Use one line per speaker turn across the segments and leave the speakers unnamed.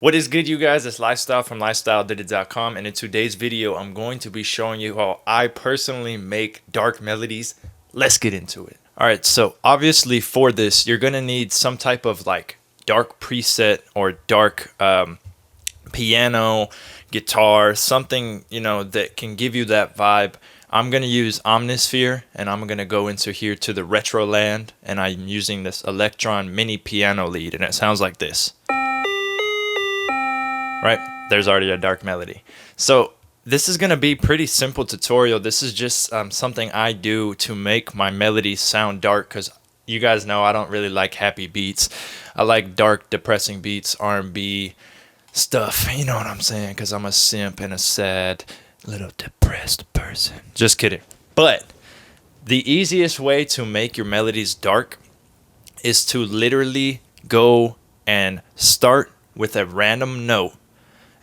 What is good, you guys? It's Lifestyle from lifestyledidit.com, and in today's video I'm going to be showing you how I personally make dark melodies. Let's get into it. Alright, so obviously for this you're gonna need some type of like dark preset or dark piano, guitar, something that can give you that vibe. I'm gonna use Omnisphere, and I'm gonna go into here to the retro land, and I'm using this Electron mini piano lead, and it sounds like this. Right, there's already a dark melody. So this is going to be pretty simple tutorial. This is just something I do to make my melodies sound dark, because you guys know I don't really like happy beats. I like dark, depressing beats, R&B stuff, you know what I'm saying, because I'm a simp and a sad little depressed person. Just kidding. But the easiest way to make your melodies dark is to literally go and start with a random note,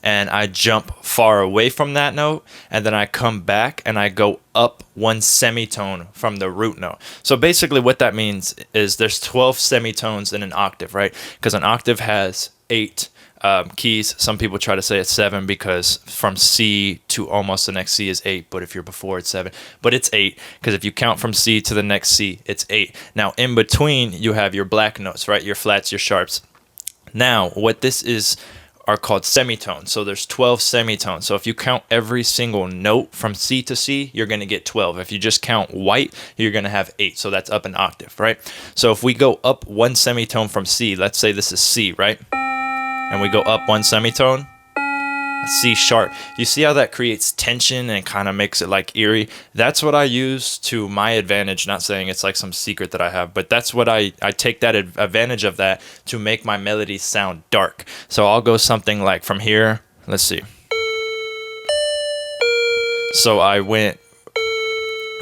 and I jump far away from that note, and then I come back and I go up one semitone from the root note. So basically what that means is there's 12 semitones in an octave, right? Because an octave has 8 keys. Some people try to say it's 7 because from C to almost the next C is 8, but if you're before it's 7. But it's 8 because if you count from C to the next C, it's 8. Now in between you have your black notes, right? Your flats, your sharps. Now what this is are called semitones. So there's 12 semitones. So if you count every single note from C to C, you're going to get 12. If you just count white, you're going to have 8. So that's up an octave, right? So if we go up one semitone from C, let's say this is C, right? And we go up one semitone, C sharp. You see how that creates tension and kind of makes it like eerie? That's what I use to my advantage. Not saying it's like some secret that I have, but that's what I take that advantage of that to make my melodies sound dark. So I'll go something like from here. Let's see. So I went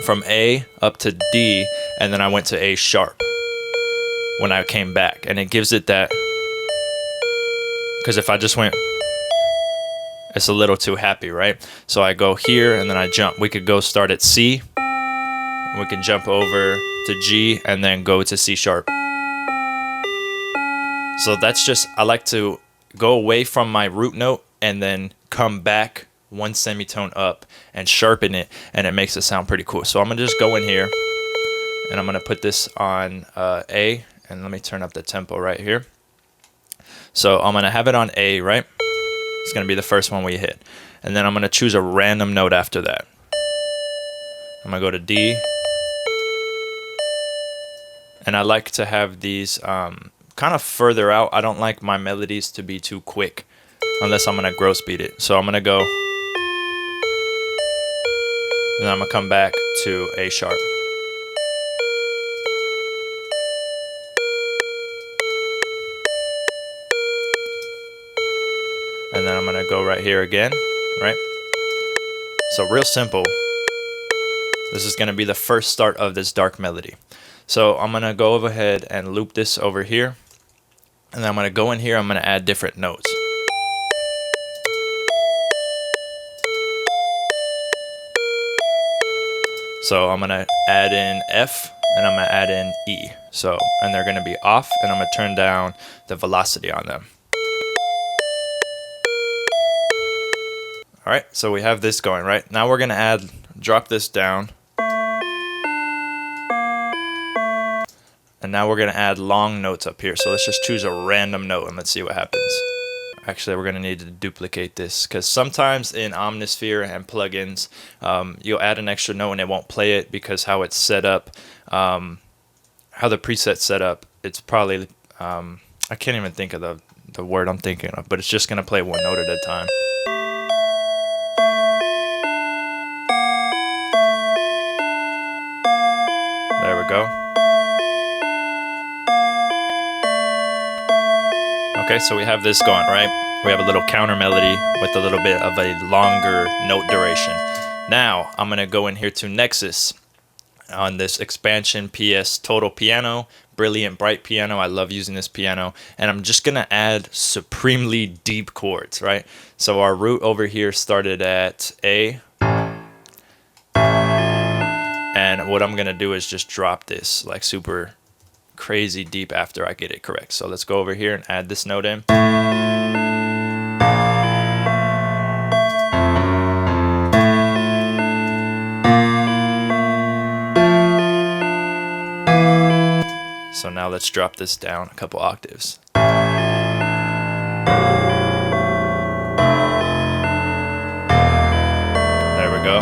from A up to D, and then I went to A sharp when I came back, and it gives it that, because if I just went, it's a little too happy, right? So I go here and then I jump. We could go start at C. We can jump over to G and then go to C sharp. So that's just, I like to go away from my root note and then come back one semitone up and sharpen it, and it makes it sound pretty cool. So I'm gonna just go in here and I'm gonna put this on A, and let me turn up the tempo right here. So I'm gonna have it on A, right? It's going to be the first one we hit. And then I'm going to choose a random note after that. I'm going to go to D. And I like to have these kind of further out. I don't like my melodies to be too quick unless I'm going to gross beat it. So I'm going to go. And then I'm going to come back to A sharp. And then I'm going to go right here again, right? So real simple. This is going to be the first start of this dark melody. So I'm going to go over ahead and loop this over here. And then I'm going to go in here, I'm going to add different notes. So I'm going to add in F, and I'm going to add in E. So, and they're going to be off, and I'm going to turn down the velocity on them. All right, so we have this going, right? Now we're gonna drop this down. And now we're gonna add long notes up here. So let's just choose a random note and let's see what happens. Actually, we're gonna need to duplicate this, because sometimes in Omnisphere and plugins, you'll add an extra note and it won't play it because how it's set up, how the preset's set up, it's probably, I can't even think of the word I'm thinking of, but it's just gonna play one note at a time. There we go. Okay, so we have this going, right? We have a little counter melody with a little bit of a longer note duration. Now, I'm going to go in here to Nexus on this expansion PS Total Piano, Brilliant Bright Piano. I love using this piano. And I'm just going to add supremely deep chords, right? So our root over here started at A. And what I'm going to do is just drop this like super crazy deep after I get it correct. So let's go over here and add this note in. let's drop this down a couple octaves. There we go.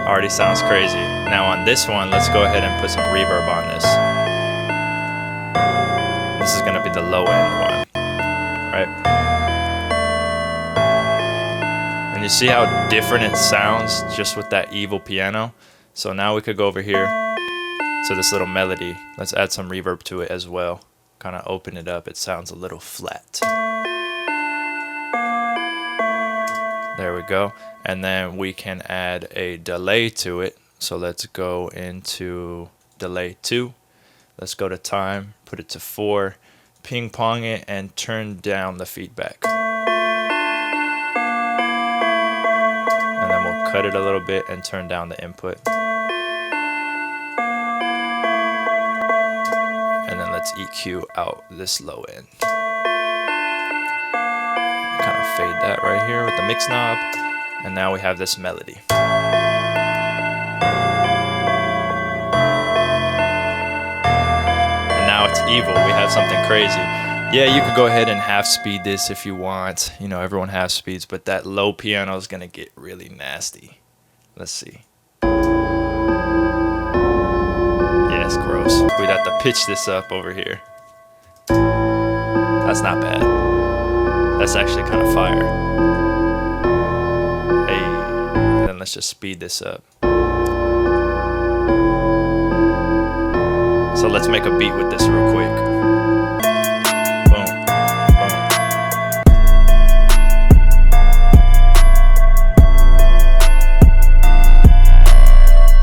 Already sounds crazy. Now on this one, let's go ahead and put some reverb on this. This is gonna be the low end one, right? And you see how different it sounds just with that evil piano? So now we could go over here to this little melody. Let's add some reverb to it as well. Kind of open it up. It sounds a little flat. There we go. And then we can add a delay to it. So let's go into delay 2. Let's go to time, put it to 4, ping pong it, and turn down the feedback. And then we'll cut it a little bit and turn down the input. And then let's EQ out this low end. Kind of fade that right here with the mix knob. And now we have this melody. And now it's evil. We have something crazy. Yeah, you could go ahead and half speed this if you want. You know, everyone half speeds, but that low piano is going to get really nasty. Let's see. Yeah, it's gross. We'd have to pitch this up over here. That's not bad. That's actually kind of fire. Hey, and then let's just speed this up. So let's make a beat with this real quick. Boom, boom.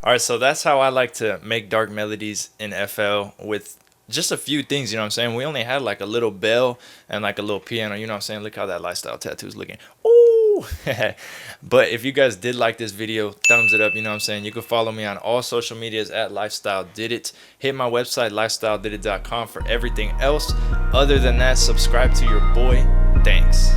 Alright, so that's how I like to make dark melodies in FL with just a few things, you know what I'm saying? We only had like a little bell and like a little piano, you know what I'm saying? Look how that lifestyle tattoo's looking. Ooh! But if you guys did like this video, thumbs it up, you know what I'm saying? You can follow me on all social medias at Lifestyle Did It. Hit my website, lifestyledidit.com, for everything else. Other than that, subscribe to your boy. Thanks.